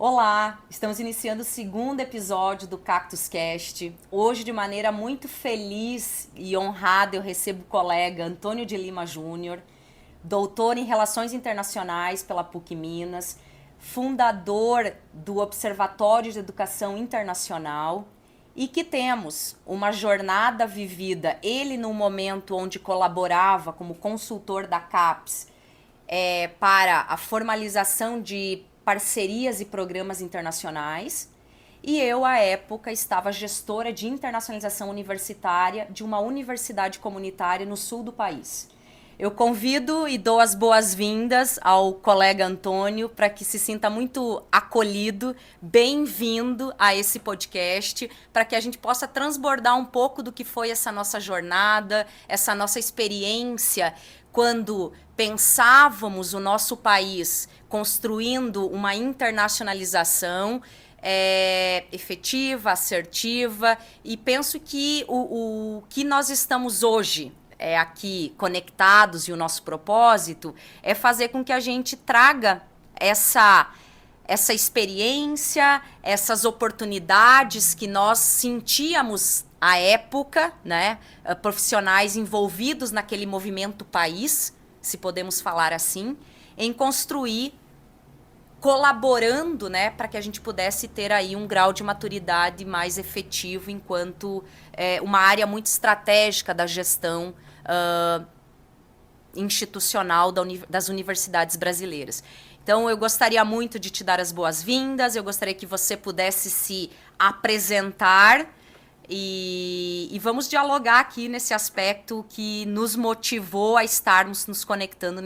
Olá, estamos iniciando o segundo episódio do Cactus Cast. Hoje, de maneira muito feliz e honrada, eu recebo o colega Antônio de Lima Júnior, doutor em Relações Internacionais pela PUC Minas, fundador do Observatório de Educação Internacional e que temos uma jornada vivida, ele num momento onde colaborava como consultor da CAPES para a formalização de parcerias e programas internacionais. E eu, à época, estava gestora de internacionalização universitária de uma universidade comunitária no sul do país. Eu convido e dou as boas-vindas ao colega Antônio para que se sinta muito acolhido, bem-vindo a esse podcast, para que a gente possa transbordar um pouco do que foi essa nossa jornada, essa nossa experiência quando pensávamos o nosso país construindo uma internacionalização efetiva, assertiva, e penso que o que nós estamos hoje aqui conectados e o nosso propósito é fazer com que a gente traga essa experiência, essas oportunidades que nós sentíamos à época, né, profissionais envolvidos naquele movimento país, se podemos falar assim, em construir, colaborando, né, para que a gente pudesse ter aí um grau de maturidade mais efetivo enquanto uma área muito estratégica da gestão institucional das universidades brasileiras. Então, eu gostaria muito de te dar as boas-vindas, eu gostaria que você pudesse se apresentar e vamos dialogar aqui nesse aspecto que nos motivou a estarmos nos conectando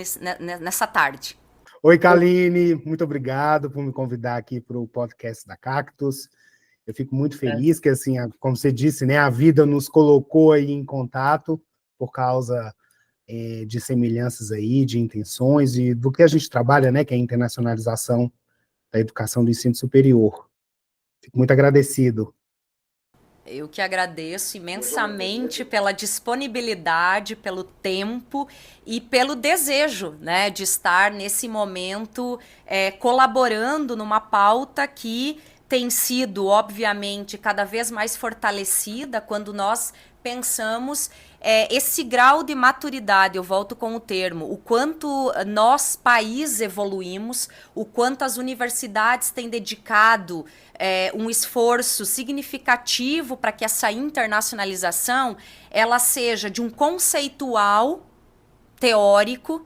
nessa tarde. Oi, Kaline, muito obrigado por me convidar aqui para o podcast da Cactus. Eu fico muito feliz que, assim, como você disse, né, a vida nos colocou aí em contato por causa de semelhanças aí, de intenções e do que a gente trabalha, né, que é a internacionalização da educação do ensino superior. Fico muito agradecido. Eu que agradeço imensamente pela disponibilidade, pelo tempo e pelo desejo, né, de estar nesse momento colaborando numa pauta que tem sido, obviamente, cada vez mais fortalecida quando nós pensamos esse grau de maturidade, eu volto com o termo, o quanto nós, país, evoluímos, o quanto as universidades têm dedicado um esforço significativo para que essa internacionalização ela seja de um conceitual teórico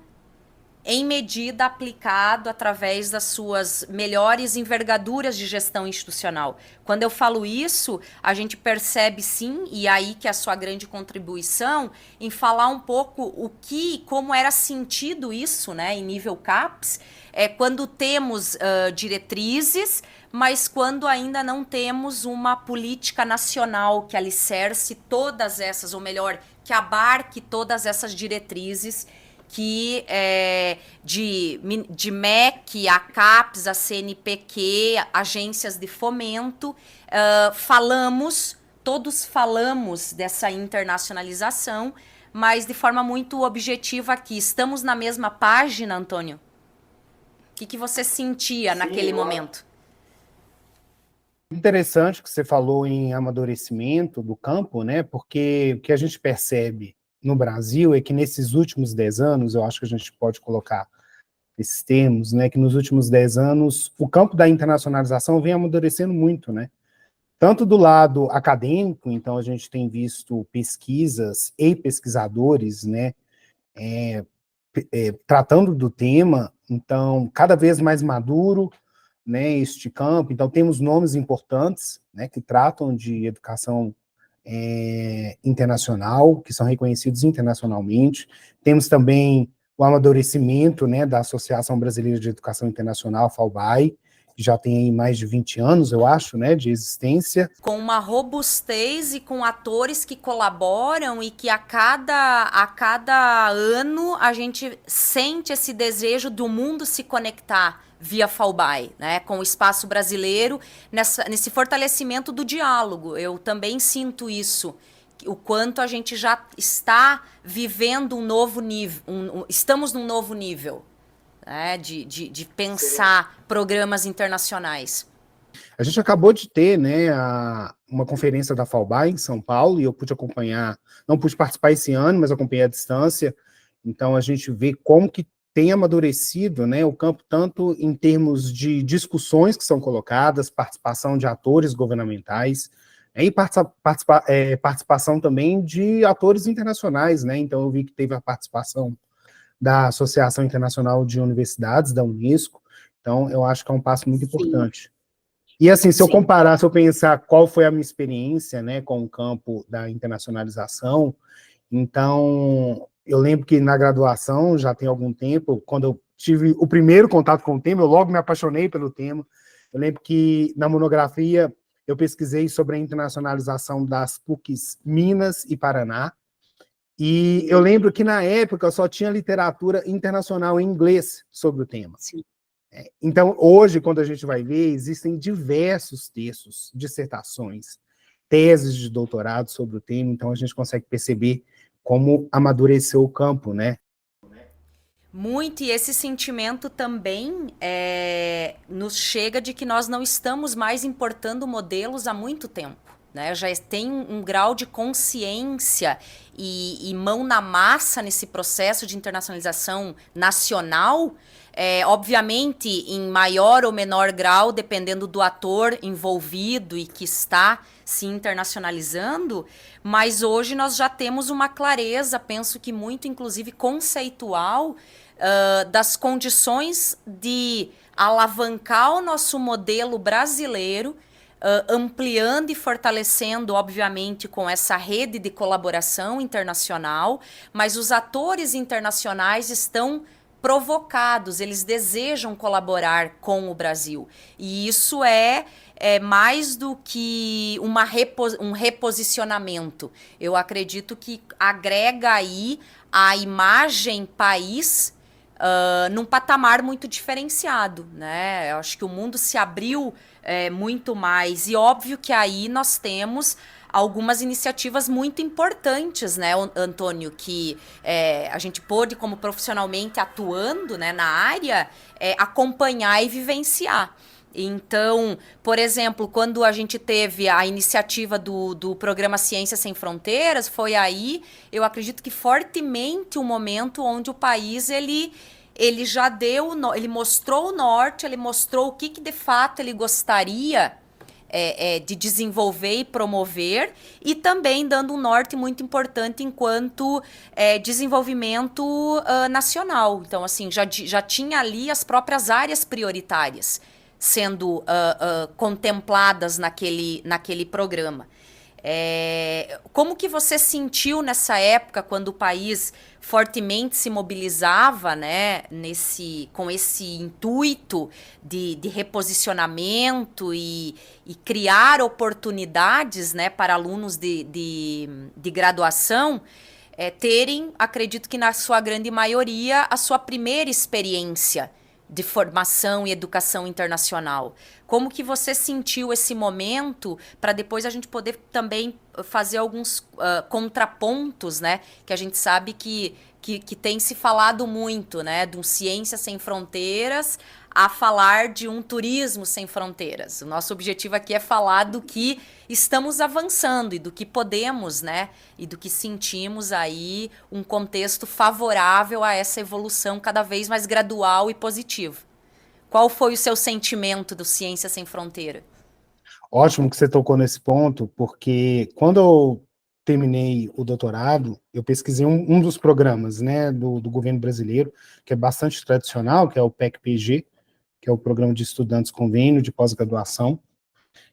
em medida aplicado através das suas melhores envergaduras de gestão institucional. Quando eu falo isso, a gente percebe sim, e aí que é a sua grande contribuição, em falar um pouco como era sentido isso, né, em nível CAPES, quando temos diretrizes, mas quando ainda não temos uma política nacional que alicerce todas essas, ou melhor, que abarque todas essas diretrizes que de MEC, a CAPES, a CNPq, agências de fomento, todos falamos dessa internacionalização, mas de forma muito objetiva aqui. Estamos na mesma página, Antônio? O que você sentia naquele momento? Interessante que você falou em amadurecimento do campo, né? Porque o que a gente percebe no Brasil é que nesses últimos 10 anos, eu acho que a gente pode colocar esses termos, né, que nos últimos 10 anos o campo da internacionalização vem amadurecendo muito, né? Tanto do lado acadêmico, então a gente tem visto pesquisas e pesquisadores, né, tratando do tema, então cada vez mais maduro, né, este campo, então temos nomes importantes, né, que tratam de educação internacional, que são reconhecidos internacionalmente. Temos também o amadurecimento, né, da Associação Brasileira de Educação Internacional, FAUBAI, que já tem aí mais de 20 anos, eu acho, né, de existência. Com uma robustez e com atores que colaboram e que a cada ano a gente sente esse desejo do mundo se conectar via FAUBAI, né, com o espaço brasileiro, nesse fortalecimento do diálogo. Eu também sinto isso, o quanto a gente já está vivendo um novo nível, estamos num novo nível. né, de pensar programas internacionais? A gente acabou de ter, né, uma conferência da FAUBA em São Paulo, e eu pude acompanhar, não pude participar esse ano, mas acompanhei à distância. Então, a gente vê como que tem amadurecido, né, o campo, tanto em termos de discussões que são colocadas, participação de atores governamentais, né, e participação também de atores internacionais, né. Então, eu vi que teve a participação da Associação Internacional de Universidades, da Unesco. Então, eu acho que é um passo muito importante. E assim, se eu comparar, se eu pensar qual foi a minha experiência, né, com o campo da internacionalização, então, eu lembro que na graduação, já tem algum tempo, quando eu tive o primeiro contato com o tema, eu logo me apaixonei pelo tema. Eu lembro que na monografia eu pesquisei sobre a internacionalização das PUCs Minas e Paraná, e eu lembro que na época só tinha literatura internacional em inglês sobre o tema. Sim. Então, hoje, quando a gente vai ver, existem diversos textos, dissertações, teses de doutorado sobre o tema, então a gente consegue perceber como amadureceu o campo, né? Muito, e esse sentimento também nos chega de que nós não estamos mais importando modelos há muito tempo. Né? Já tem um grau de consciência e mão na massa nesse processo de internacionalização nacional, obviamente em maior ou menor grau, dependendo do ator envolvido e que está se internacionalizando, mas hoje nós já temos uma clareza, penso que muito inclusive conceitual, das condições de alavancar o nosso modelo brasileiro, ampliando e fortalecendo, obviamente, com essa rede de colaboração internacional, mas os atores internacionais estão provocados, eles desejam colaborar com o Brasil. E isso é mais do que um reposicionamento. Eu acredito que agrega aí a imagem país num patamar muito diferenciado, né? Eu acho que o mundo se abriu muito mais, e óbvio que aí nós temos algumas iniciativas muito importantes, né, Antônio, que a gente pôde, como profissionalmente atuando, né, na área, acompanhar e vivenciar. Então, por exemplo, quando a gente teve a iniciativa do programa Ciência Sem Fronteiras, foi aí, eu acredito que fortemente o momento onde o país ele já deu, ele mostrou o norte, ele mostrou o que de fato ele gostaria de desenvolver e promover, e também dando um norte muito importante enquanto desenvolvimento nacional. Então, assim, já tinha ali as próprias áreas prioritárias sendo contempladas naquele programa. Como que você sentiu nessa época, quando o país fortemente se mobilizava, né, com esse intuito de reposicionamento e criar oportunidades, né, para alunos de graduação terem, acredito que na sua grande maioria, a sua primeira experiência de formação e educação internacional? Como que você sentiu esse momento, para depois a gente poder também fazer alguns contrapontos, né? Que a gente sabe que tem se falado muito, né? De um Ciência Sem Fronteiras a falar de um turismo sem fronteiras. O nosso objetivo aqui é falar do que estamos avançando e do que podemos, né? E do que sentimos aí um contexto favorável a essa evolução cada vez mais gradual e positiva. Qual foi o seu sentimento do Ciência Sem Fronteira? Ótimo que você tocou nesse ponto, porque quando eu terminei o doutorado, eu pesquisei um dos programas, né, do governo brasileiro, que é bastante tradicional, que é o PEC-PG, que é o Programa de Estudantes Convênio de Pós-Graduação.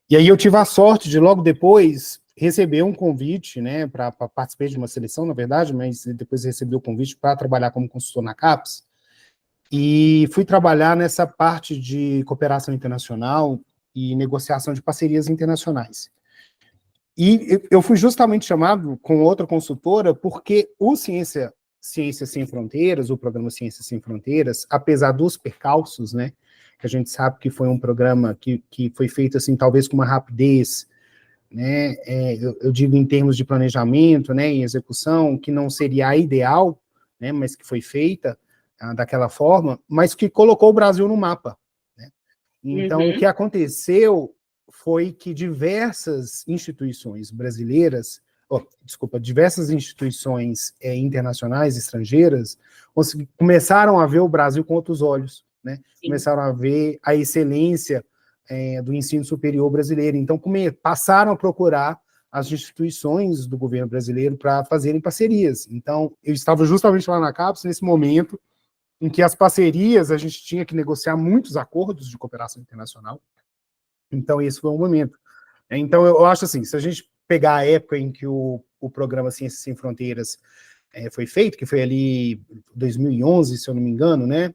E aí eu tive a sorte de, logo depois, receber um convite, né, para participar de uma seleção, na verdade, mas depois recebi o convite para trabalhar como consultor na CAPES, e fui trabalhar nessa parte de cooperação internacional e negociação de parcerias internacionais. E eu fui justamente chamado com outra consultora porque o Ciência Sem Fronteiras, o programa Ciência Sem Fronteiras, apesar dos percalços, né, que a gente sabe que foi um programa que foi feito, assim, talvez com uma rapidez, né, eu digo em termos de planejamento, né, e execução, que não seria a ideal, né, mas que foi feita, daquela forma, mas que colocou o Brasil no mapa, né? Então, o que aconteceu foi que diversas instituições brasileiras, diversas instituições internacionais, estrangeiras, começaram a ver o Brasil com outros olhos, né? Sim. Começaram a ver a excelência do ensino superior brasileiro. Então, passaram a procurar as instituições do governo brasileiro para fazerem parcerias. Então, eu estava justamente lá na CAPES, nesse momento em que as parcerias, a gente tinha que negociar muitos acordos de cooperação internacional. Então, esse foi um momento. Então, eu acho assim, se a gente pegar a época em que o programa Ciências Sem Fronteiras foi feito, que foi ali 2011, se eu não me engano, né?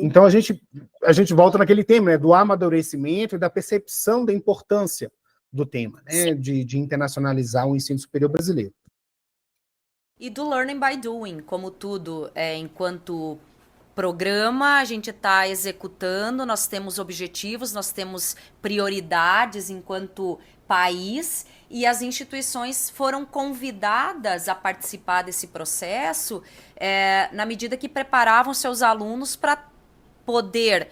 Então, a gente volta naquele tema, né, do amadurecimento e da percepção da importância do tema, né, de internacionalizar o ensino superior brasileiro. E do learning by doing, como tudo, enquanto programa, a gente está executando, nós temos objetivos, nós temos prioridades enquanto país, e as instituições foram convidadas a participar desse processo na medida que preparavam seus alunos para poder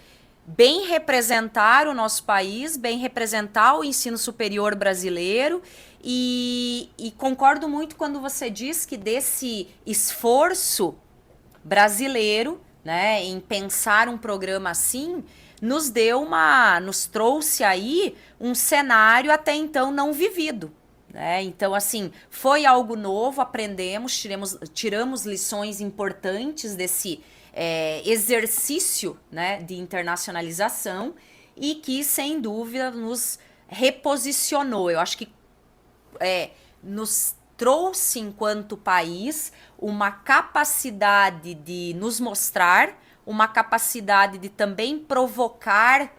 bem representar o nosso país, bem representar o ensino superior brasileiro, e concordo muito quando você diz que desse esforço brasileiro, né, em pensar um programa assim, nos trouxe aí um cenário até então não vivido, né? Então, assim, foi algo novo, aprendemos, tiramos lições importantes desse exercício, né, de internacionalização, e que, sem dúvida, nos reposicionou. Eu acho que nos trouxe, enquanto país, uma capacidade de nos mostrar, uma capacidade de também provocar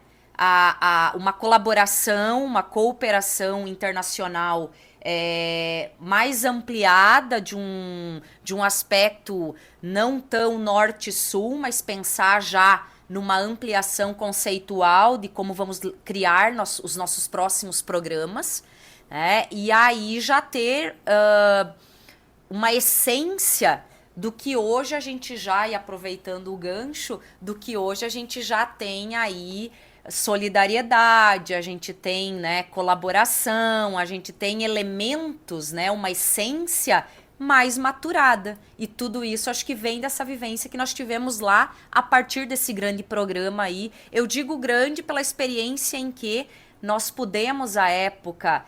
uma colaboração, uma cooperação internacional mais ampliada, de um aspecto não tão norte-sul, mas pensar já numa ampliação conceitual de como vamos criar os nossos próximos programas. E aí já ter uma essência do que hoje a gente já, e aproveitando o gancho, do que hoje a gente já tem aí solidariedade, a gente tem, né, colaboração, a gente tem elementos, né, uma essência mais maturada. E tudo isso acho que vem dessa vivência que nós tivemos lá a partir desse grande programa aí. Eu digo grande pela experiência em que nós pudemos, à época,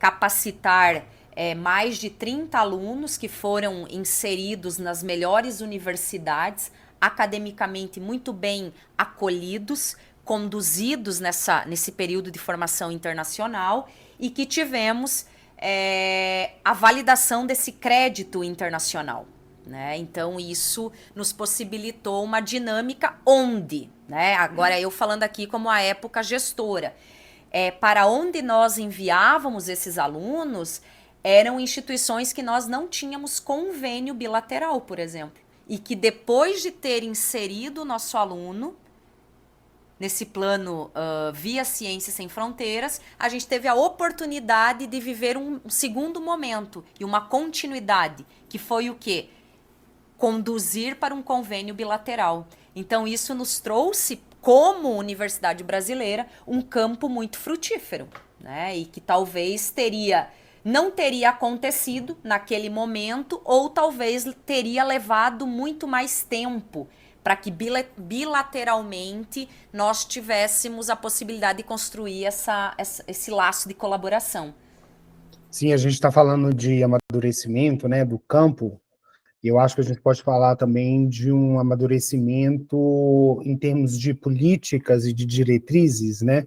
capacitar mais de 30 alunos que foram inseridos nas melhores universidades, academicamente muito bem acolhidos, conduzidos nesse período de formação internacional, e que tivemos a validação desse crédito internacional, né? Então, isso nos possibilitou uma dinâmica onde, né? Agora eu falando aqui como a época gestora, para onde nós enviávamos esses alunos eram instituições que nós não tínhamos convênio bilateral, por exemplo, e que depois de ter inserido o nosso aluno nesse plano via Ciências Sem Fronteiras, a gente teve a oportunidade de viver um segundo momento e uma continuidade, que foi o quê? Conduzir para um convênio bilateral. Então, isso nos trouxe, como Universidade Brasileira, um campo muito frutífero, né? E que talvez não teria acontecido naquele momento, ou talvez teria levado muito mais tempo para que bilateralmente nós tivéssemos a possibilidade de construir esse laço de colaboração. Sim, a gente está falando de amadurecimento, né, do campo. E eu acho que a gente pode falar também de um amadurecimento em termos de políticas e de diretrizes, né,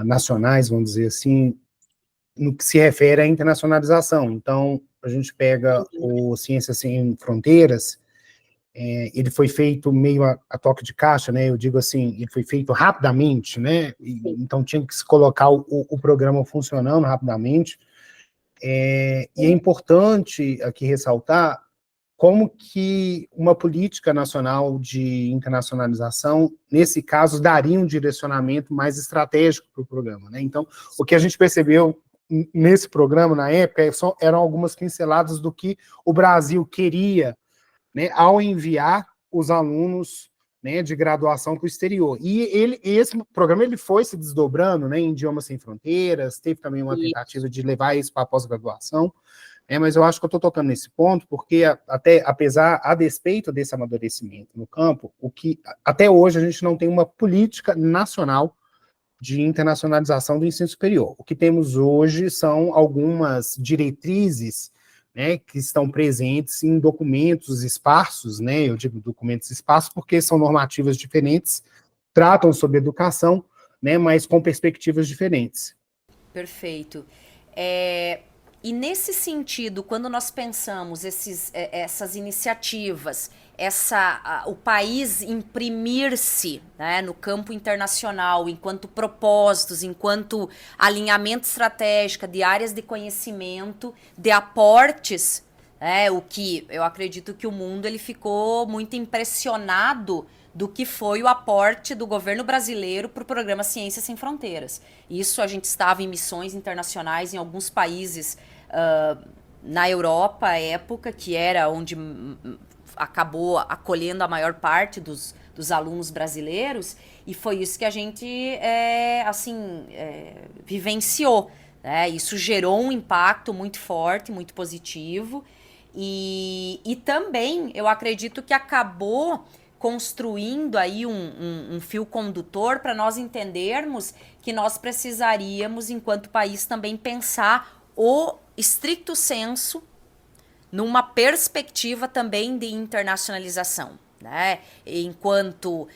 nacionais, vamos dizer assim, no que se refere à internacionalização. Então, a gente pega o Ciências Sem Fronteiras, ele foi feito meio a toque de caixa, né, eu digo assim, ele foi feito rapidamente, né, então tinha que se colocar o programa funcionando rapidamente. E é importante aqui ressaltar como que uma política nacional de internacionalização, nesse caso, daria um direcionamento mais estratégico para o programa, né? Então, o que a gente percebeu nesse programa, na época, eram algumas pinceladas do que o Brasil queria, né, ao enviar os alunos, né, de graduação para o exterior. E esse programa ele foi se desdobrando, né, em Idiomas Sem Fronteiras, teve também uma tentativa de levar isso para a pós-graduação, mas eu acho que eu estou tocando nesse ponto, porque até, a despeito desse amadurecimento no campo, o que até hoje a gente não tem uma política nacional de internacionalização do ensino superior. O que temos hoje são algumas diretrizes, né, que estão presentes em documentos esparsos, né, eu digo documentos esparsos porque são normativas diferentes, tratam sobre educação, né, mas com perspectivas diferentes. Perfeito. E nesse sentido, quando nós pensamos essas iniciativas, o país imprimir-se, né, no campo internacional, enquanto propósitos, enquanto alinhamento estratégico de áreas de conhecimento, de aportes, né, o que eu acredito que o mundo ele ficou muito impressionado do que foi o aporte do governo brasileiro para o programa Ciências Sem Fronteiras. Isso a gente estava em missões internacionais em alguns países na Europa, à época, que era onde acabou acolhendo a maior parte dos alunos brasileiros, e foi isso que a gente vivenciou. Né? Isso gerou um impacto muito forte, muito positivo, e também eu acredito que acabou construindo aí um fio condutor para nós entendermos que nós precisaríamos, enquanto país, também pensar o stricto sensu numa perspectiva também de internacionalização. Né? Enquanto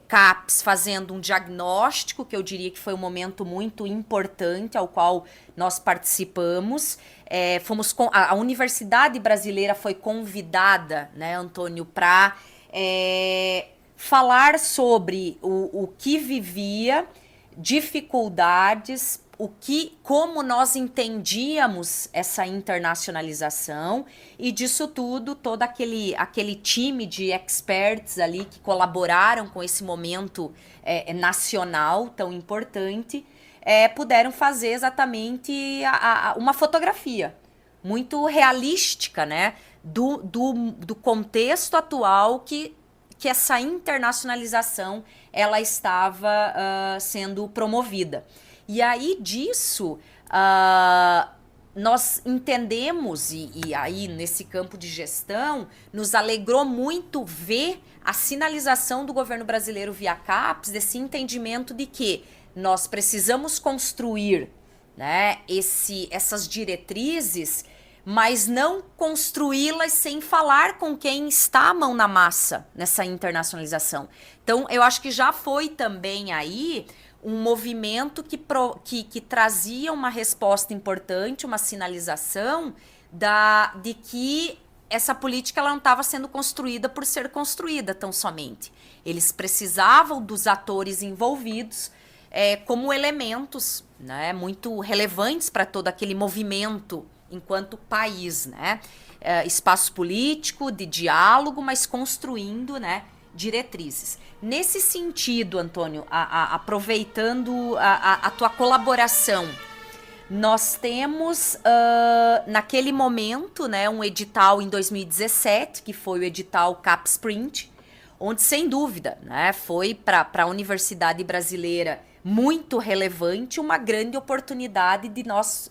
CAPES fazendo um diagnóstico, que eu diria que foi um momento muito importante ao qual nós participamos, a Universidade Brasileira foi convidada, né, Antônio, para falar sobre o que vivia, dificuldades, como nós entendíamos essa internacionalização, e disso tudo, todo aquele time de experts ali que colaboraram com esse momento nacional tão importante, puderam fazer exatamente uma fotografia muito realística, né, do contexto atual que essa internacionalização ela estava sendo promovida. E aí disso, nós entendemos, e aí nesse campo de gestão, nos alegrou muito ver a sinalização do governo brasileiro via CAPES, desse entendimento de que nós precisamos construir, né, essas diretrizes, mas não construí-las sem falar com quem está a mão na massa nessa internacionalização. Então, eu acho que já foi também aí um movimento que trazia uma resposta importante, uma sinalização de que essa política ela não estava sendo construída por ser construída tão somente. Eles precisavam dos atores envolvidos como elementos, né, muito relevantes para todo aquele movimento enquanto país, né? Espaço político, de diálogo, mas construindo, né, diretrizes. Nesse sentido, Antônio, aproveitando a tua colaboração, nós temos, naquele momento, né, um edital em 2017, que foi o edital CAPES Print, onde, sem dúvida, né, foi para a Universidade Brasileira muito relevante, uma grande oportunidade de nós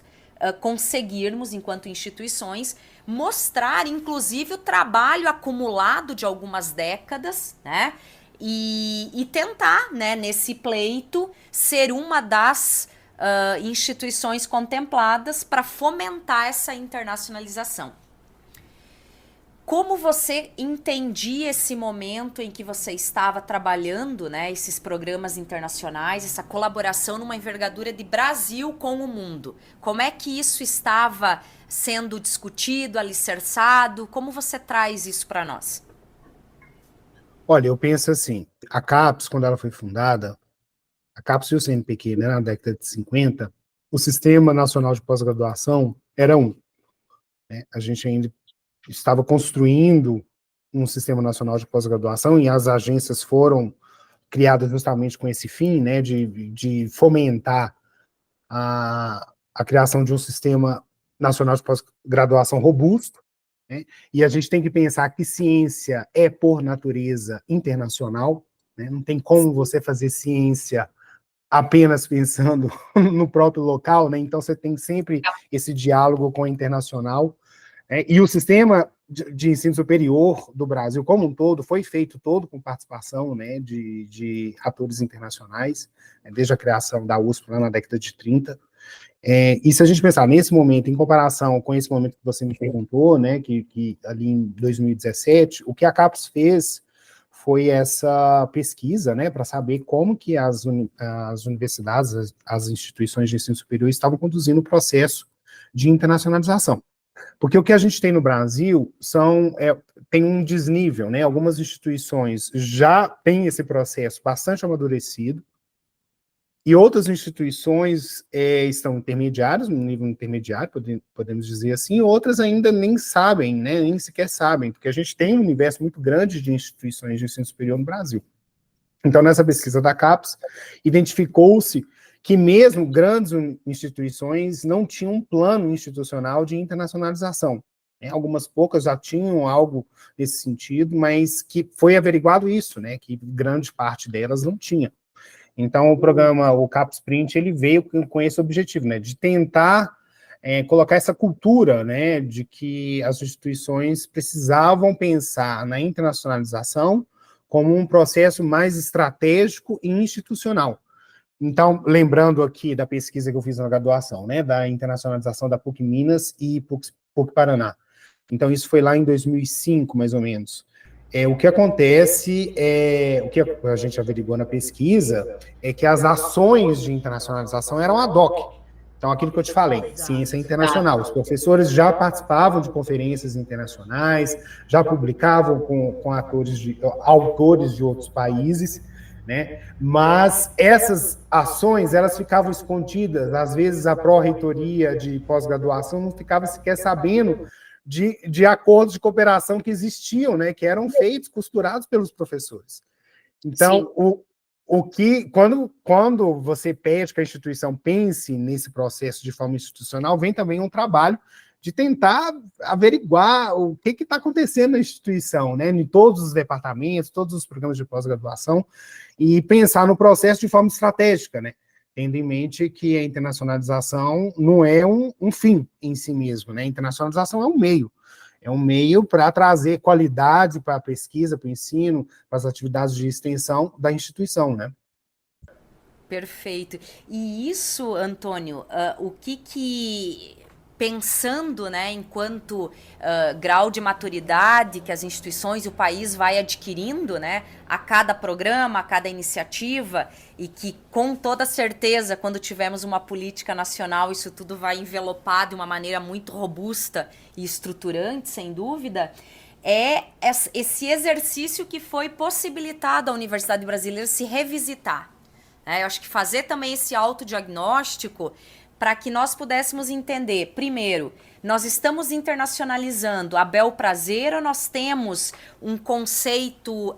conseguirmos, enquanto instituições, mostrar, inclusive, o trabalho acumulado de algumas décadas, né? E tentar, né, nesse pleito, ser uma das instituições contempladas para fomentar essa internacionalização. Como você entendia esse momento em que você estava trabalhando, né, esses programas internacionais, essa colaboração numa envergadura de Brasil com o mundo? Como é que isso estava sendo discutido, alicerçado? Como você traz isso para nós? Olha, eu penso assim, a CAPES, quando ela foi fundada, a CAPES e o CNPq, né, na década de 50, o Sistema Nacional de Pós-Graduação era um. Né? A gente ainda estava construindo um Sistema Nacional de Pós-Graduação e as agências foram criadas justamente com esse fim, né, de fomentar a criação de um Sistema Nacional de Pós-Graduação robusto, né? E a gente tem que pensar que ciência é, por natureza, internacional, né? Não tem como você fazer ciência apenas pensando no próprio local, né? Então você tem sempre esse diálogo com o internacional, né? E o sistema de ensino superior do Brasil como um todo foi feito todo com participação, né, de atores internacionais, né, desde a criação da USP lá na década de 30. E se a gente pensar nesse momento, em comparação com esse momento que você me perguntou, né, que ali em 2017, o que a CAPES fez foi essa pesquisa, né, para saber como que as universidades, as instituições de ensino superior estavam conduzindo o processo de internacionalização. Porque o que a gente tem no Brasil tem um desnível, né? Algumas instituições já têm esse processo bastante amadurecido, e outras instituições estão intermediárias, no nível intermediário, podemos dizer assim, e outras ainda nem sabem, né? Nem sequer sabem, porque a gente tem um universo muito grande de instituições de ensino superior no Brasil. Então, nessa pesquisa da CAPES, identificou-se que mesmo grandes instituições não tinham um plano institucional de internacionalização. Algumas poucas já tinham algo nesse sentido, mas que foi averiguado isso, né, que grande parte delas não tinha. Então, o programa, o CAPES Sprint, ele veio com esse objetivo, né, de tentar colocar essa cultura, né, de que as instituições precisavam pensar na internacionalização como um processo mais estratégico e institucional. Então, lembrando aqui da pesquisa que eu fiz na graduação, né, da internacionalização da PUC Minas e PUC Paraná. Então, isso foi lá em 2005, mais ou menos. O que acontece, o que a gente averiguou na pesquisa, é que as ações de internacionalização eram ad hoc. Então, aquilo que eu te falei, ciência internacional. Os professores já participavam de conferências internacionais, já publicavam com autores de outros países, né? Mas essas ações, elas ficavam escondidas. Às vezes, a pró-reitoria de pós-graduação não ficava sequer sabendo de acordos de cooperação que existiam, né? Que eram feitos, costurados pelos professores. Então, quando você pede que a instituição pense nesse processo de forma institucional, vem também um trabalho de tentar averiguar o que está acontecendo na instituição, né, em todos os departamentos, todos os programas de pós-graduação, e pensar no processo de forma estratégica, né, tendo em mente que a internacionalização não é um fim em si mesmo, né, a internacionalização é um meio para trazer qualidade para a pesquisa, para o ensino, para as atividades de extensão da instituição, né. Perfeito. E isso, Antônio, o que pensando, né, enquanto grau de maturidade que as instituições e o país vai adquirindo, né, a cada programa, a cada iniciativa, e que com toda certeza, quando tivermos uma política nacional, isso tudo vai envelopar de uma maneira muito robusta e estruturante, sem dúvida, é esse exercício que foi possibilitado à Universidade Brasileira se revisitar. Eu acho que fazer também esse autodiagnóstico para que nós pudéssemos entender, primeiro, nós estamos internacionalizando a bel prazer ou nós temos um conceito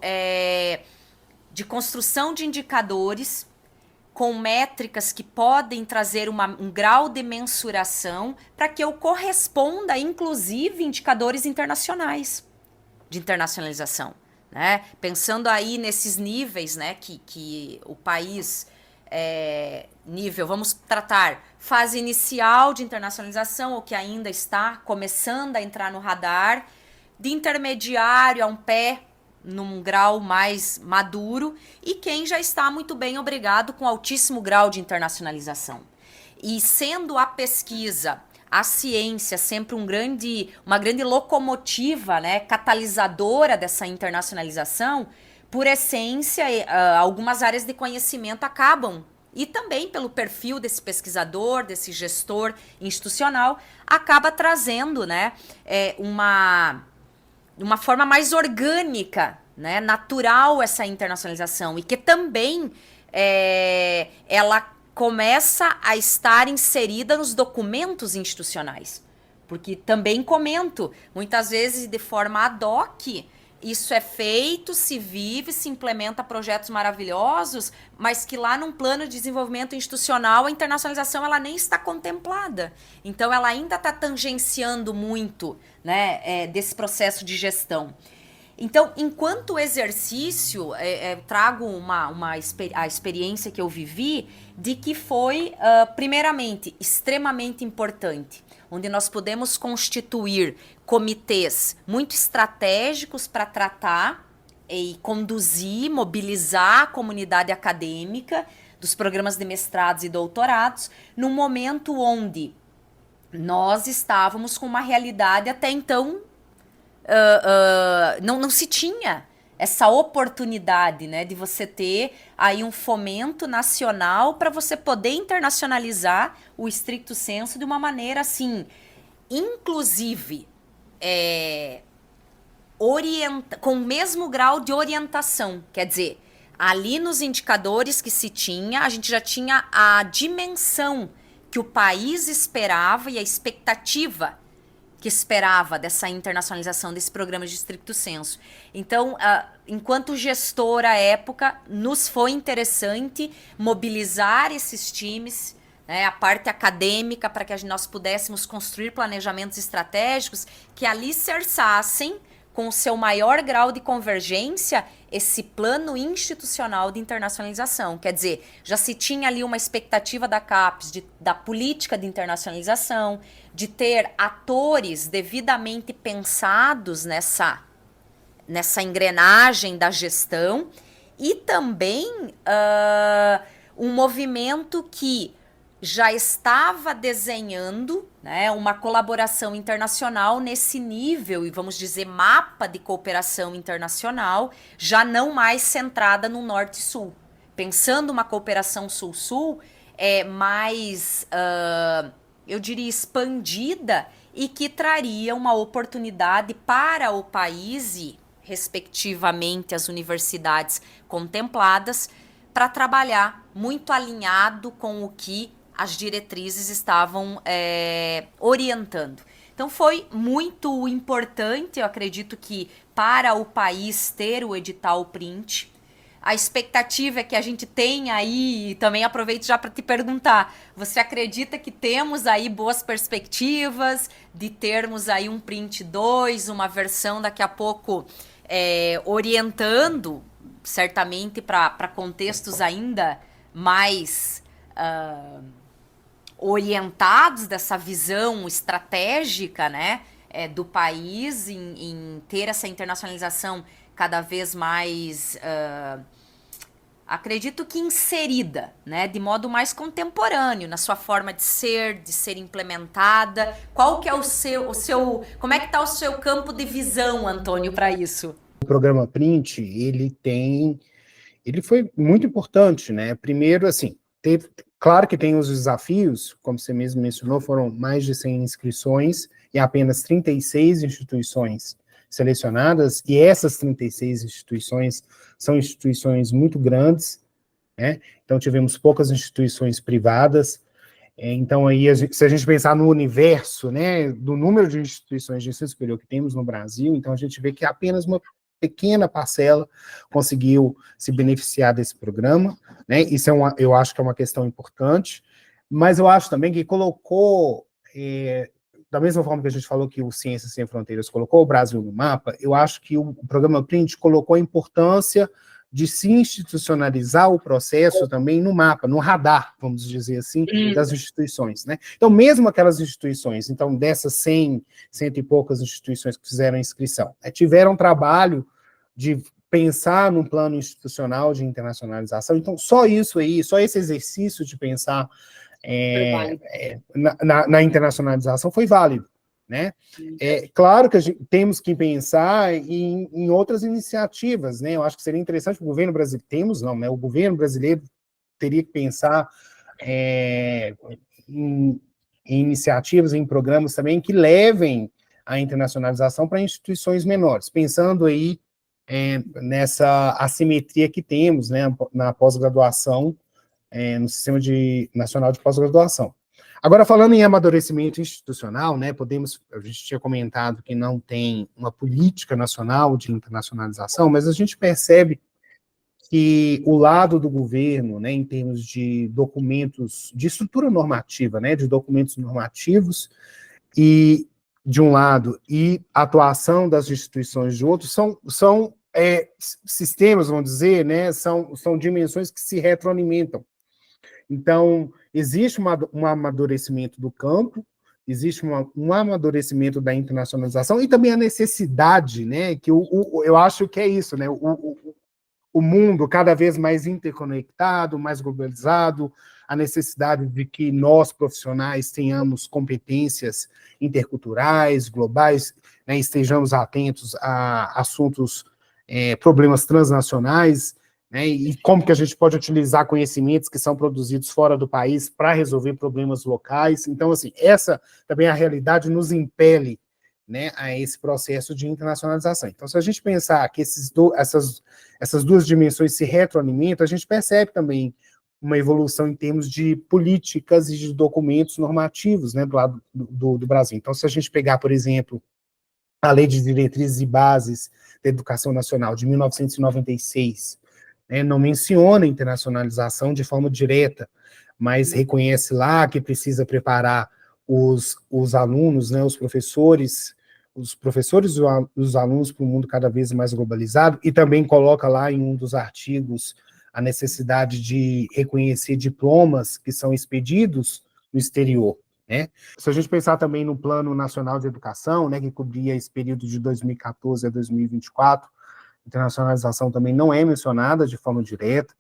de construção de indicadores com métricas que podem trazer um grau de mensuração para que eu corresponda, inclusive, indicadores internacionais de internacionalização. Né? Pensando aí nesses níveis, né, que o país nível, vamos tratar fase inicial de internacionalização, ou que ainda está começando a entrar no radar, de intermediário a um pé num grau mais maduro, e quem já está muito bem, obrigado, com altíssimo grau de internacionalização. E sendo a pesquisa, a ciência sempre uma grande locomotiva, né, catalisadora dessa internacionalização, por essência, algumas áreas de conhecimento acabam, e também pelo perfil desse pesquisador, desse gestor institucional, acaba trazendo, né, uma forma mais orgânica, né, natural essa internacionalização, e que também ela começa a estar inserida nos documentos institucionais. Porque também comento, muitas vezes de forma ad hoc, isso é feito, se vive, se implementa projetos maravilhosos, mas que lá num plano de desenvolvimento institucional a internacionalização ela nem está contemplada. Então ela ainda está tangenciando muito, né, desse processo de gestão. Então, enquanto exercício, trago a experiência que eu vivi de que foi, primeiramente, extremamente importante, onde nós podemos constituir comitês muito estratégicos para tratar e conduzir, mobilizar a comunidade acadêmica dos programas de mestrados e doutorados, num momento onde nós estávamos com uma realidade até então não se tinha essa oportunidade, né, de você ter aí um fomento nacional para você poder internacionalizar o stricto sensu de uma maneira assim, inclusive, com o mesmo grau de orientação. Quer dizer, ali nos indicadores que se tinha, a gente já tinha a dimensão que o país esperava e a expectativa que esperava dessa internacionalização desse programa de stricto sensu. Então, enquanto gestor à época, nos foi interessante mobilizar esses times, né, a parte acadêmica, para que nós pudéssemos construir planejamentos estratégicos que alicerçassem, com o seu maior grau de convergência, esse plano institucional de internacionalização. Quer dizer, já se tinha ali uma expectativa da CAPES, da política de internacionalização, de ter atores devidamente pensados nessa engrenagem da gestão, e também um movimento que já estava desenhando, né, uma colaboração internacional nesse nível, e vamos dizer, mapa de cooperação internacional, já não mais centrada no Norte-Sul. Pensando uma cooperação Sul-Sul mais, eu diria, expandida, e que traria uma oportunidade para o país e, respectivamente, as universidades contempladas, para trabalhar muito alinhado com o que as diretrizes estavam orientando. Então foi muito importante, eu acredito que, para o país ter o edital print. A expectativa é que a gente tenha aí, e também aproveito já para te perguntar, você acredita que temos aí boas perspectivas de termos aí um print 2, uma versão daqui a pouco orientando, certamente para contextos ainda mais orientados dessa visão estratégica, né, do país em ter essa internacionalização cada vez mais, acredito que inserida, né, de modo mais contemporâneo, na sua forma de ser implementada. Qual que é o seu, como é que está o seu campo de visão, Antônio, para isso? O programa Print, ele foi muito importante, né? Primeiro, assim, claro que tem os desafios, como você mesmo mencionou, foram mais de 100 inscrições e apenas 36 instituições selecionadas, e essas 36 instituições são instituições muito grandes, né? Então tivemos poucas instituições privadas. Então aí, se a gente pensar no universo, né, do número de instituições de ensino superior que temos no Brasil, então a gente vê que apenas uma pequena parcela conseguiu se beneficiar desse programa, né? Isso eu acho que é uma questão importante, mas eu acho também que colocou, da mesma forma que a gente falou que o Ciências Sem Fronteiras colocou o Brasil no mapa, eu acho que o programa Print colocou a importância de se institucionalizar o processo também no mapa, no radar, vamos dizer assim, das instituições, né? Então, mesmo aquelas instituições, então, dessas 100 e poucas instituições que fizeram a inscrição, tiveram trabalho de pensar num plano institucional de internacionalização. Então, só isso aí, só esse exercício de pensar na internacionalização foi válido, né? Claro que temos que pensar em outras iniciativas, né? Eu acho que seria interessante o governo brasileiro, né? O governo brasileiro teria que pensar em iniciativas, em programas também que levem a internacionalização para instituições menores, pensando aí nessa assimetria que temos, né, na pós-graduação, no Sistema Nacional de Pós-Graduação. Agora, falando em amadurecimento institucional, né, a gente tinha comentado que não tem uma política nacional de internacionalização, mas a gente percebe que o lado do governo, né, em termos de documentos, de estrutura normativa, né, de documentos normativos e de um lado, e a atuação das instituições de outro, são sistemas, vamos dizer, são dimensões que se retroalimentam. Então, existe um amadurecimento do campo, existe um amadurecimento da internacionalização e também a necessidade, que eu acho que é isso, o mundo cada vez mais interconectado, mais globalizado, a necessidade de que nós, profissionais, tenhamos competências interculturais, globais, estejamos atentos a assuntos, problemas transnacionais, e como que a gente pode utilizar conhecimentos que são produzidos fora do país para resolver problemas locais. Então, assim, essa também a realidade nos impele, a esse processo de internacionalização. Então, se a gente pensar que essas duas dimensões se retroalimentam, a gente percebe também uma evolução em termos de políticas e de documentos normativos, do lado do Brasil. Então, se a gente pegar, por exemplo, a Lei de Diretrizes e Bases da Educação Nacional de 1996, não menciona a internacionalização de forma direta, mas reconhece lá que precisa preparar os alunos, os professores e os alunos para um mundo cada vez mais globalizado, e também coloca lá em um dos artigos a necessidade de reconhecer diplomas que são expedidos no exterior. Se a gente pensar também no Plano Nacional de Educação, que cobria esse período de 2014 a 2024, internacionalização também não é mencionada de forma direta,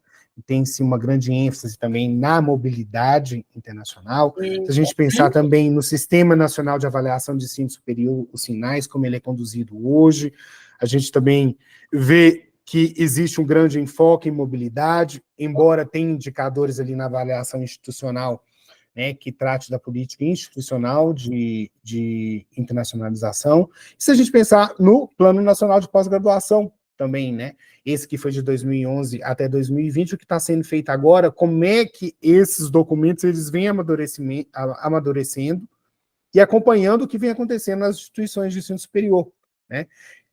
tem-se uma grande ênfase também na mobilidade internacional. Se a gente pensar também no Sistema Nacional de Avaliação de Ensino Superior, os SINAIS, como ele é conduzido hoje, a gente também vê que existe um grande enfoque em mobilidade, embora tenha indicadores ali na avaliação institucional, que trate da política institucional de internacionalização. E se a gente pensar no Plano Nacional de Pós-Graduação, também, esse que foi de 2011 até 2020, o que está sendo feito agora, como é que esses documentos eles vêm amadurecendo e acompanhando o que vem acontecendo nas instituições de ensino superior,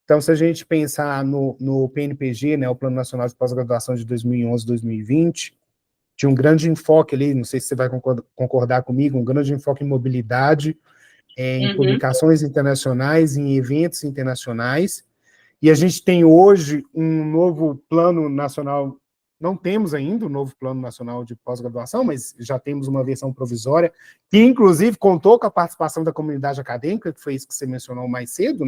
Então, se a gente pensar no PNPG, o Plano Nacional de Pós-Graduação de 2011 2020, tinha um grande enfoque ali, não sei se você vai concordar comigo, um grande enfoque em mobilidade, em publicações internacionais, em eventos internacionais. E a gente tem hoje um novo plano nacional, não temos ainda um novo plano nacional de pós-graduação, mas já temos uma versão provisória, que inclusive contou com a participação da comunidade acadêmica, que foi isso que você mencionou mais cedo,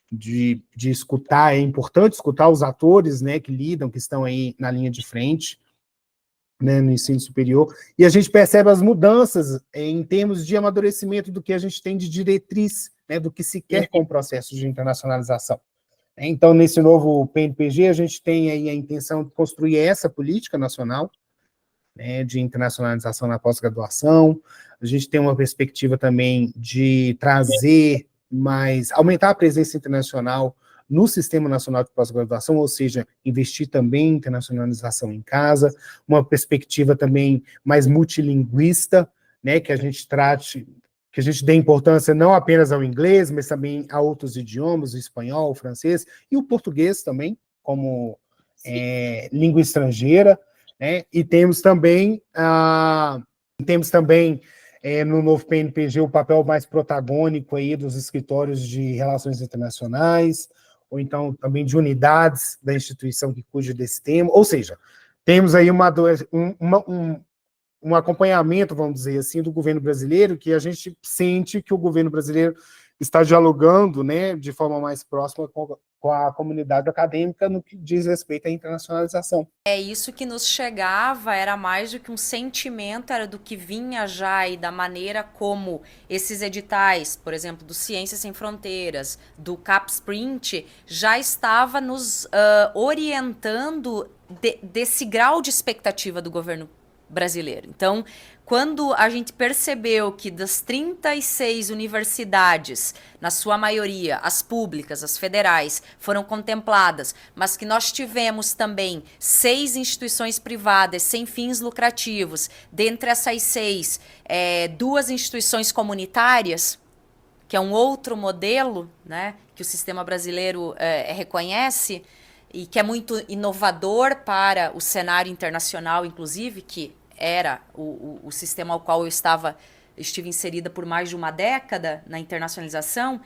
de escutar, é importante escutar os atores, que lidam, que estão aí na linha de frente, no ensino superior, e a gente percebe as mudanças em termos de amadurecimento do que a gente tem de diretriz, do que se quer com o processo de internacionalização. Então, nesse novo PNPG, a gente tem aí a intenção de construir essa política nacional, de internacionalização na pós-graduação. A gente tem uma perspectiva também de trazer aumentar a presença internacional no Sistema Nacional de Pós-Graduação, ou seja, investir também em internacionalização em casa, uma perspectiva também mais multilinguista, que a gente trate, que a gente dê importância não apenas ao inglês, mas também a outros idiomas, o espanhol, o francês, e o português também, como língua estrangeira, e temos também, no novo PNPG o papel mais protagônico aí dos escritórios de relações internacionais, ou então também de unidades da instituição que cuide desse tema, ou seja, temos aí um acompanhamento, vamos dizer assim, do governo brasileiro, que a gente sente que o governo brasileiro está dialogando, de forma mais próxima com a comunidade acadêmica no que diz respeito à internacionalização. É isso que nos chegava, era mais do que um sentimento, era do que vinha já e da maneira como esses editais, por exemplo, do Ciências Sem Fronteiras, do CapSprint, já estava nos orientando desse grau de expectativa do governo brasileiro. Então, quando a gente percebeu que das 36 universidades, na sua maioria, as públicas, as federais, foram contempladas, mas que nós tivemos também 6 instituições privadas sem fins lucrativos, dentre essas 6, 2 instituições comunitárias, que é um outro modelo, que o sistema brasileiro reconhece, e que é muito inovador para o cenário internacional, inclusive, que era o sistema ao qual eu estava estive inserida por mais de uma década na internacionalização,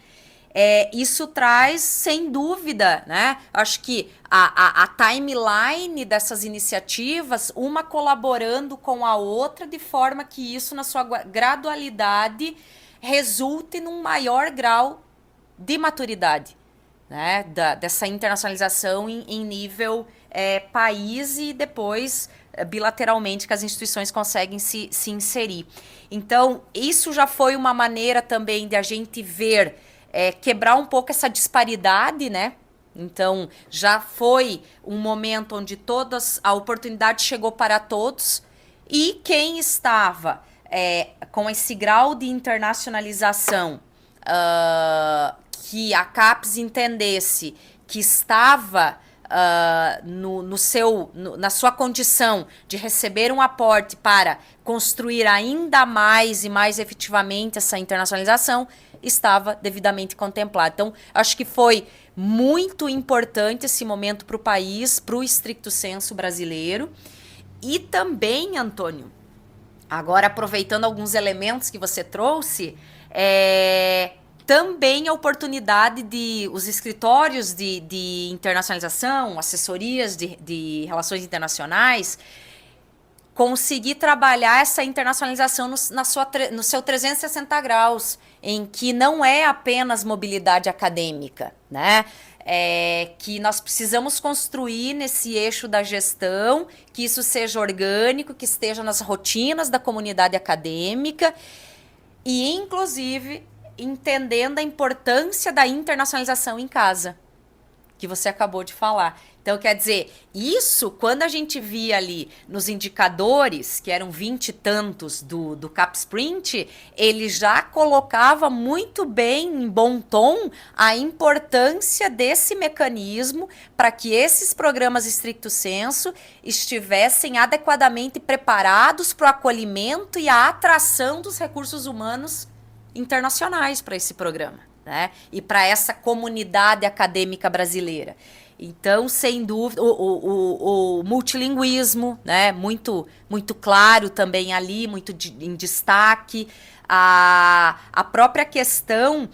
isso traz, sem dúvida, né? Acho que a timeline dessas iniciativas, uma colaborando com a outra, de forma que isso, na sua gradualidade, resulte num maior grau de maturidade, né? Dessa internacionalização em nível país e depois bilateralmente que as instituições conseguem se inserir. Então, isso já foi uma maneira também de a gente ver, quebrar um pouco essa disparidade, né? Então, já foi um momento onde a oportunidade chegou para todos e quem estava com esse grau de internacionalização, que a CAPES entendesse que estava na sua condição de receber um aporte para construir ainda mais e mais efetivamente essa internacionalização, estava devidamente contemplado. Então, acho que foi muito importante esse momento para o país, para o stricto sensu brasileiro. E também, Antônio, agora aproveitando alguns elementos que você trouxe, também a oportunidade de os escritórios de internacionalização, assessorias de relações internacionais, conseguir trabalhar essa internacionalização no seu 360 graus, em que não é apenas mobilidade acadêmica, né? Que nós precisamos construir nesse eixo da gestão, que isso seja orgânico, que esteja nas rotinas da comunidade acadêmica e, inclusive, entendendo a importância da internacionalização em casa, que você acabou de falar. Então, quer dizer, isso, quando a gente via ali nos indicadores, que eram 20 e tantos do CapSprint, ele já colocava muito bem, em bom tom, a importância desse mecanismo para que esses programas stricto sensu estivessem adequadamente preparados para o acolhimento e a atração dos recursos humanos internacionais para esse programa, né? E para essa comunidade acadêmica brasileira. Então, sem dúvida, o multilinguismo, né? Muito claro também ali, muito em destaque. A própria questão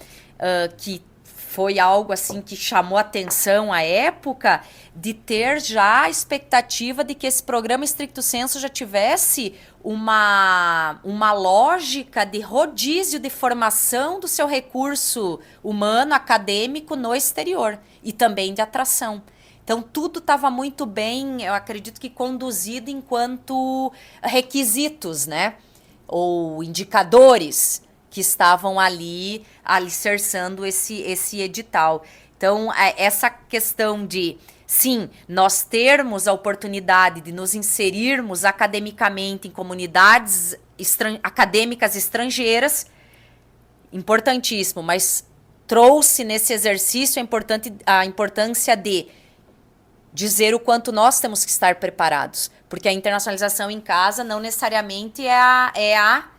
que foi algo assim que chamou atenção à época, de ter já a expectativa de que esse programa stricto sensu já tivesse uma lógica de rodízio de formação do seu recurso humano, acadêmico no exterior e também de atração. Então, tudo estava muito bem, eu acredito que conduzido enquanto requisitos, né? Ou indicadores que estavam ali alicerçando esse edital. Então, essa questão de, sim, nós termos a oportunidade de nos inserirmos academicamente em comunidades acadêmicas estrangeiras, importantíssimo, mas trouxe nesse exercício a importância de dizer o quanto nós temos que estar preparados, porque a internacionalização em casa não necessariamente é a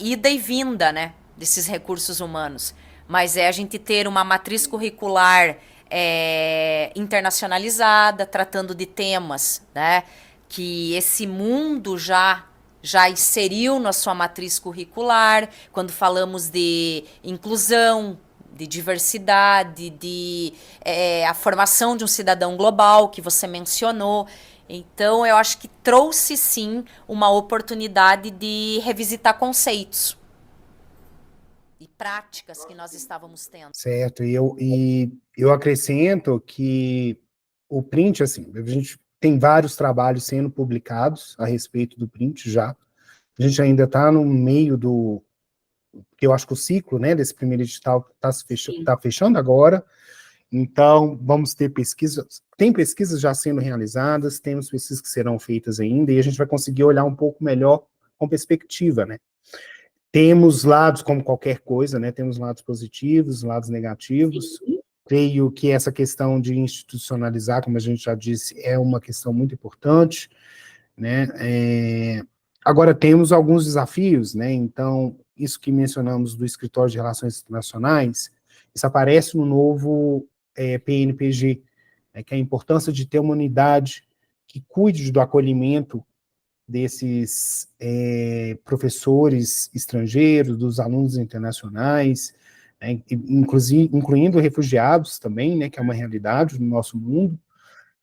ida e vinda, né, desses recursos humanos, mas é a gente ter uma matriz curricular internacionalizada, tratando de temas, né, que esse mundo já inseriu na sua matriz curricular, quando falamos de inclusão, de diversidade, a formação de um cidadão global, que você mencionou. Então, eu acho que trouxe, sim, uma oportunidade de revisitar conceitos e práticas que nós estávamos tendo. Certo, e eu acrescento que o print, assim, a gente tem vários trabalhos sendo publicados a respeito do print já. A gente ainda está no meio porque eu acho que o ciclo, né, desse primeiro edital está fechando agora. Então, vamos ter pesquisas, tem pesquisas já sendo realizadas, temos pesquisas que serão feitas ainda, e a gente vai conseguir olhar um pouco melhor com perspectiva, né? Temos lados, como qualquer coisa, né? Temos lados positivos, lados negativos. Sim. Creio que essa questão de institucionalizar, como a gente já disse, é uma questão muito importante, né? Agora, temos alguns desafios, né? Então, isso que mencionamos do Escritório de Relações Internacionais, isso aparece no novo PNPG, né, que é a importância de ter uma unidade que cuide do acolhimento desses professores estrangeiros, dos alunos internacionais, né, incluindo refugiados também, né, que é uma realidade no nosso mundo.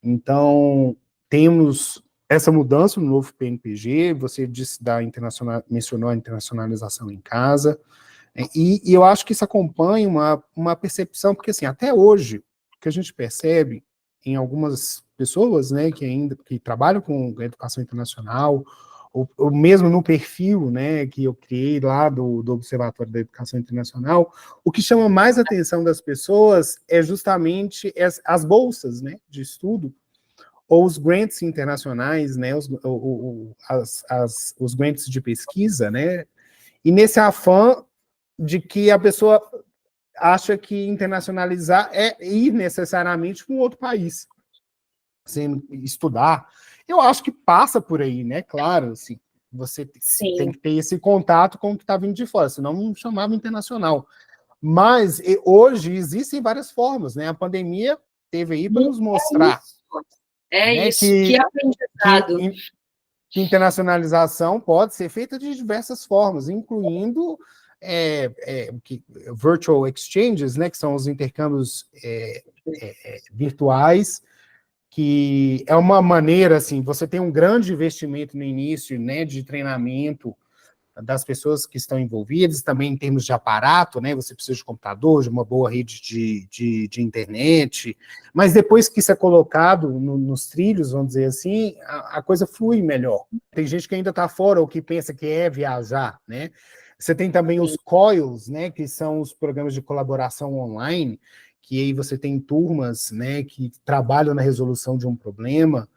Então, temos essa mudança no novo PNPG, você disse mencionou a internacionalização em casa, e eu acho que isso acompanha uma percepção, porque assim, até hoje, o que a gente percebe em algumas pessoas, né, que trabalham com a educação internacional, ou mesmo no perfil, né, que eu criei lá do Observatório da Educação Internacional, o que chama mais a atenção das pessoas é justamente as bolsas, né, de estudo, ou os grants internacionais, né, os grants de pesquisa, né, e nesse afã de que a pessoa acha que internacionalizar é ir necessariamente para um outro país, sem estudar. Eu acho que passa por aí, né? Claro, assim, você tem que ter esse contato com o que está vindo de fora, senão não chamava internacional. Mas hoje existem várias formas, né? A pandemia teve aí para nos mostrar. Né, isso, que aprendizado. Que internacionalização pode ser feita de diversas formas, incluindo virtual exchanges, né, que são os intercâmbios virtuais, que é uma maneira, assim, você tem um grande investimento no início, né, de treinamento das pessoas que estão envolvidas, também em termos de aparato, né, você precisa de computador, de uma boa rede de internet, mas depois que isso é colocado nos trilhos, vamos dizer assim, a coisa flui melhor. Tem gente que ainda está fora, ou que pensa que é viajar, né? Você tem também os COILs, né, que são os programas de colaboração online, que aí você tem turmas, né, que trabalham na resolução de um problema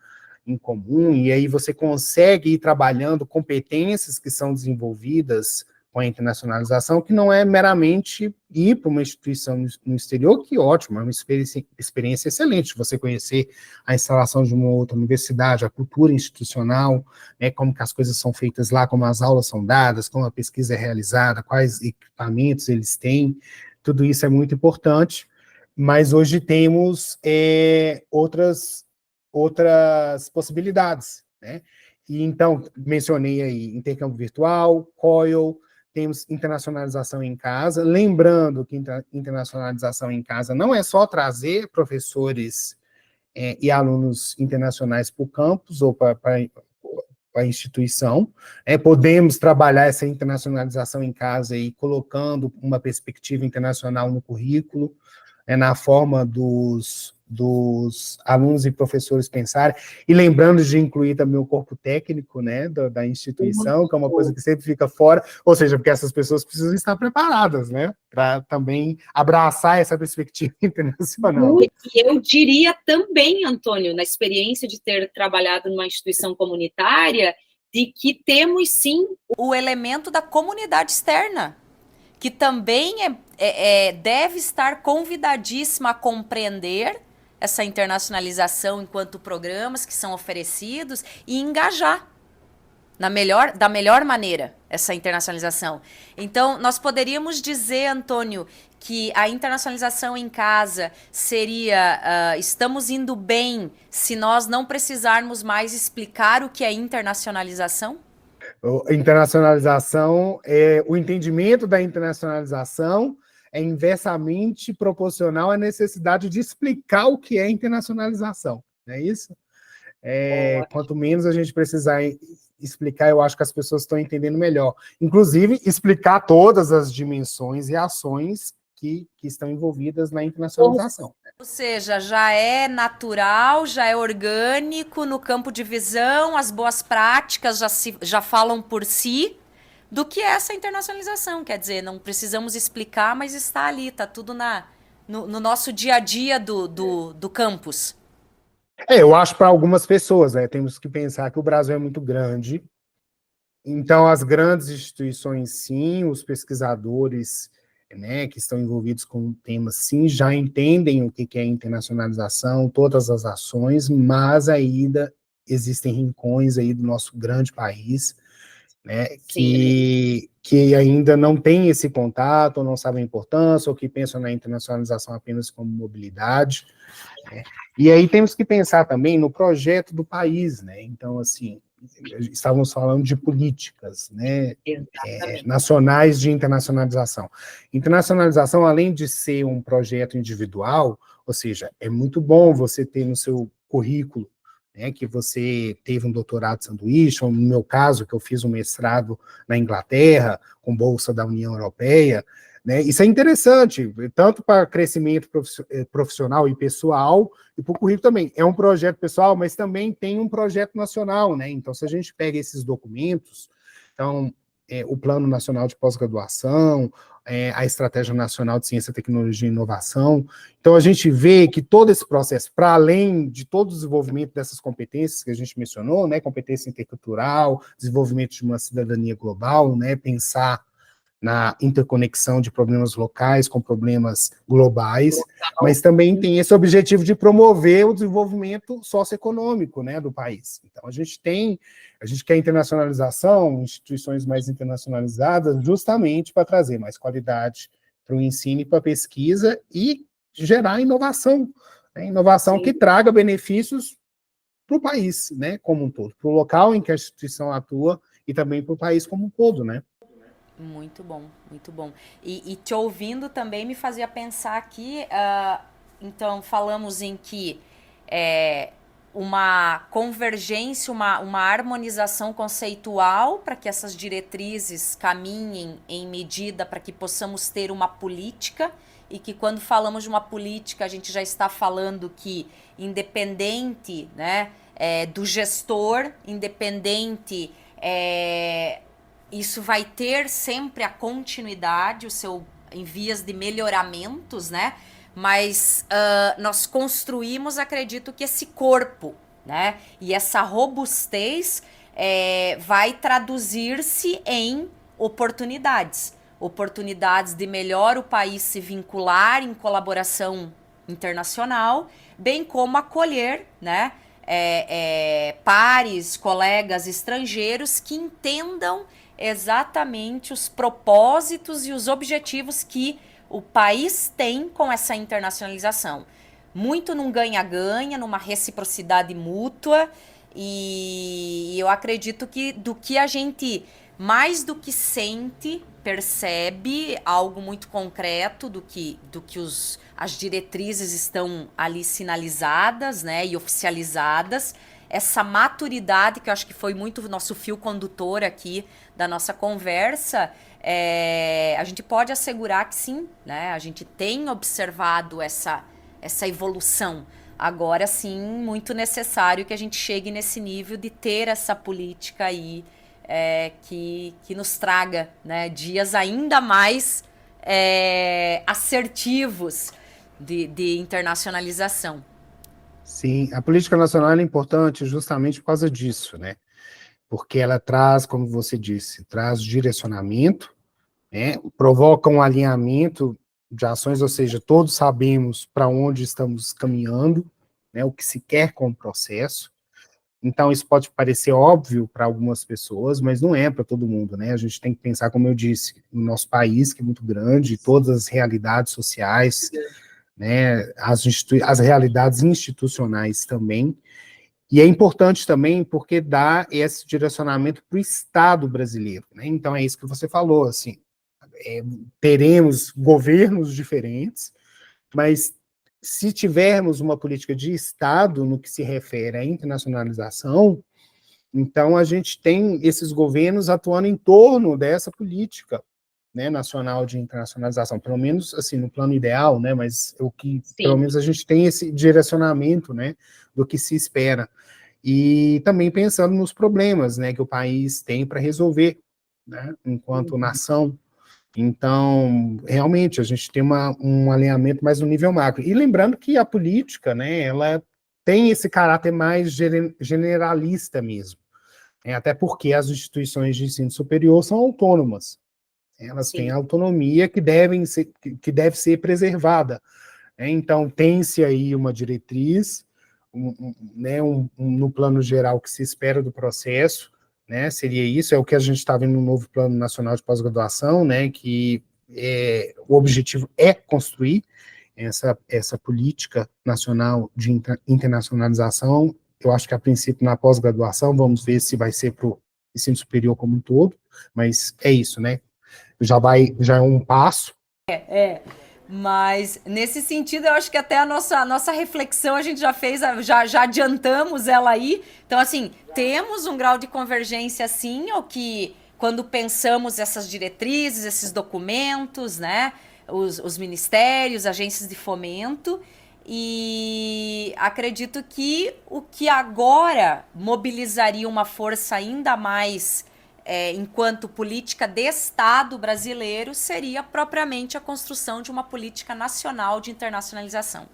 em comum, e aí você consegue ir trabalhando competências que são desenvolvidas com a internacionalização, que não é meramente ir para uma instituição no exterior, que ótimo, é uma experiência excelente, você conhecer a instalação de uma outra universidade, a cultura institucional, né, como que as coisas são feitas lá, como as aulas são dadas, como a pesquisa é realizada, quais equipamentos eles têm, tudo isso é muito importante, mas hoje temos outras possibilidades, né? E então, mencionei aí intercâmbio virtual, COIL, temos internacionalização em casa, lembrando que internacionalização em casa não é só trazer professores e alunos internacionais para o campus ou para a instituição, podemos trabalhar essa internacionalização em casa e colocando uma perspectiva internacional no currículo, na forma dos alunos e professores pensarem, e lembrando de incluir também o corpo técnico, né, da instituição, que é uma coisa que sempre fica fora, ou seja, porque essas pessoas precisam estar preparadas, né, para também abraçar essa perspectiva internacional. E eu diria também, Antônio, na experiência de ter trabalhado numa instituição comunitária, de que temos, sim, o elemento da comunidade externa, que também deve estar convidadíssima a compreender essa internacionalização enquanto programas que são oferecidos e engajar da melhor maneira essa internacionalização. Então, nós poderíamos dizer, Antônio, que a internacionalização em casa seria estamos indo bem se nós não precisarmos mais explicar o que é internacionalização? Internacionalização, o entendimento da internacionalização é inversamente proporcional à necessidade de explicar o que é internacionalização, não é isso? Quanto menos a gente precisar explicar, eu acho que as pessoas estão entendendo melhor. Inclusive, explicar todas as dimensões e ações que estão envolvidas na internacionalização. Ou seja, já é natural, já é orgânico no campo de visão, as boas práticas já falam por si do que é essa internacionalização. Quer dizer, não precisamos explicar, mas está ali, está tudo no nosso dia a dia do campus. Eu acho para algumas pessoas, né? Temos que pensar que o Brasil é muito grande, então as grandes instituições, sim, os pesquisadores, né, que estão envolvidos com o tema, sim, já entendem o que é internacionalização, todas as ações, mas ainda existem rincões aí do nosso grande país, né, que ainda não tem esse contato, ou não sabem a importância, ou que pensam na internacionalização apenas como mobilidade, né? E aí temos que pensar também no projeto do país, né? Então, assim, estávamos falando de políticas, né, nacionais de internacionalização. Internacionalização, além de ser um projeto individual, ou seja, é muito bom você ter no seu currículo, né, que você teve um doutorado de sanduíche, ou no meu caso, que eu fiz um mestrado na Inglaterra, com bolsa da União Europeia, né, isso é interessante, tanto para crescimento profissional e pessoal, e para o currículo também. É um projeto pessoal, mas também tem um projeto nacional, né? Então, se a gente pega esses documentos, então, o Plano Nacional de Pós-Graduação, a Estratégia Nacional de Ciência, Tecnologia e Inovação, então a gente vê que todo esse processo, para além de todo o desenvolvimento dessas competências que a gente mencionou, né, competência intercultural, desenvolvimento de uma cidadania global, né, pensar na interconexão de problemas locais com problemas globais, mas também tem esse objetivo de promover o desenvolvimento socioeconômico, né, do país. Então, a gente quer internacionalização, instituições mais internacionalizadas, justamente para trazer mais qualidade para o ensino e para a pesquisa e gerar inovação, né, inovação que traga benefícios para o país, né, como um todo, para o local em que a instituição atua e também para o país como um todo, né. Muito bom, muito bom. E te ouvindo também me fazia pensar aqui, então falamos em que uma convergência, uma harmonização conceitual para que essas diretrizes caminhem em medida para que possamos ter uma política, e que quando falamos de uma política a gente já está falando que independente, né, do gestor, independente... isso vai ter sempre a continuidade, em vias de melhoramentos, né? Mas nós construímos, acredito que esse corpo, né? E essa robustez vai traduzir-se em oportunidades. Oportunidades de melhor o país se vincular em colaboração internacional, bem como acolher, né? Pares, colegas estrangeiros que entendam exatamente os propósitos e os objetivos que o país tem com essa internacionalização. Muito num ganha-ganha, numa reciprocidade mútua, e eu acredito que do que a gente, mais do que sente, percebe algo muito concreto do que as diretrizes estão ali sinalizadas, né, e oficializadas. Essa maturidade, que eu acho que foi muito o nosso fio condutor aqui da nossa conversa, a gente pode assegurar que sim, né? A gente tem observado essa evolução. Agora sim, muito necessário que a gente chegue nesse nível de ter essa política aí que nos traga, né, dias ainda mais assertivos de internacionalização. Sim, a política nacional é importante justamente por causa disso, né? Porque ela traz, como você disse, traz direcionamento, né? Provoca um alinhamento de ações, ou seja, todos sabemos para onde estamos caminhando, né? O que se quer com o processo. Então, isso pode parecer óbvio para algumas pessoas, mas não é para todo mundo, né? A gente tem que pensar, como eu disse, no nosso país, que é muito grande, todas as realidades sociais, né, as realidades institucionais também, e é importante também porque dá esse direcionamento para o Estado brasileiro, né? Então é isso que você falou, assim, teremos governos diferentes, mas se tivermos uma política de Estado no que se refere à internacionalização, então a gente tem esses governos atuando em torno dessa política, né, nacional de internacionalização, pelo menos assim no plano ideal, né, mas o que pelo menos a gente tem esse direcionamento, né, do que se espera, e também pensando nos problemas, né, que o país tem para resolver, né, enquanto nação. Então, realmente, a gente tem um alinhamento mais no nível macro. E lembrando que a política, né, ela tem esse caráter mais generalista mesmo, né, até porque as instituições de ensino superior são autônomas. Elas têm autonomia que deve ser preservada. Então, tem-se aí uma diretriz, né, no plano geral que se espera do processo, né, seria isso, é o que a gente está vendo no novo Plano Nacional de Pós-Graduação, né, que o objetivo é construir essa política nacional de internacionalização, eu acho que a princípio na pós-graduação, vamos ver se vai ser para o ensino superior como um todo, mas é isso, né? Já é um passo. Mas, nesse sentido, eu acho que até a nossa reflexão a gente já fez, já adiantamos ela aí. Então, assim, temos um grau de convergência, sim, o que, quando pensamos essas diretrizes, esses documentos, né, os ministérios, agências de fomento, e acredito que o que agora mobilizaria uma força ainda mais enquanto política de Estado brasileiro, seria propriamente a construção de uma política nacional de internacionalização.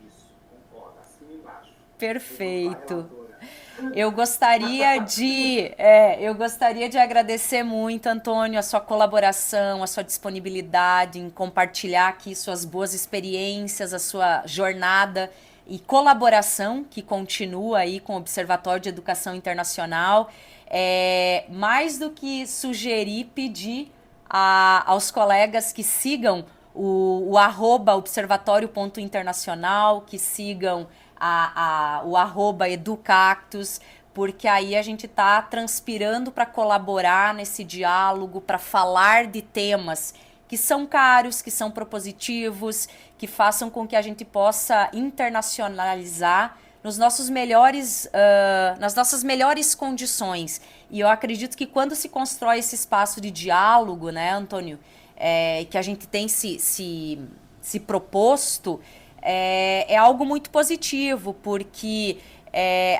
Isso, concordo, assim embaixo. Perfeito. Eu gostaria de agradecer muito, Antônio, a sua colaboração, a sua disponibilidade em compartilhar aqui suas boas experiências, a sua jornada e colaboração que continua aí com o Observatório de Educação Internacional. Mais do que sugerir, pedir aos colegas que sigam o @observatório.internacional, que sigam o @educactus, porque aí a gente está transpirando para colaborar nesse diálogo, para falar de temas que são caros, que são propositivos, que façam com que a gente possa internacionalizar nos nossos nas nossas melhores condições. E eu acredito que quando se constrói esse espaço de diálogo, né, Antônio, que a gente tem se proposto, é algo muito positivo, porque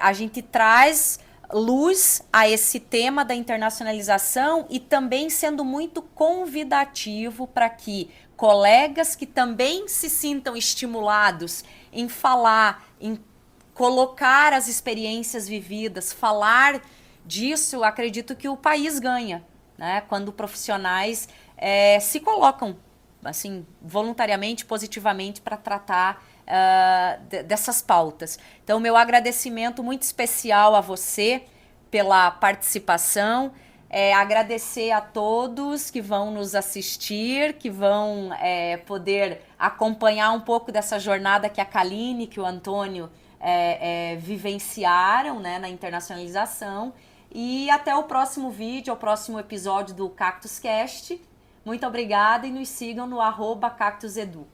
a gente traz luz a esse tema da internacionalização e também sendo muito convidativo para que colegas que também se sintam estimulados em falar, em colocar as experiências vividas, falar disso, acredito que o país ganha, né? Quando profissionais se colocam assim voluntariamente, positivamente para tratar dessas pautas. Então, meu agradecimento muito especial a você pela participação. Agradecer a todos que vão nos assistir, que vão poder acompanhar um pouco dessa jornada que a Kaline, que o Antônio vivenciaram, né, na internacionalização. E até o próximo vídeo, ao próximo episódio do Cactus Cast. Muito obrigada e nos sigam no @cactusedu.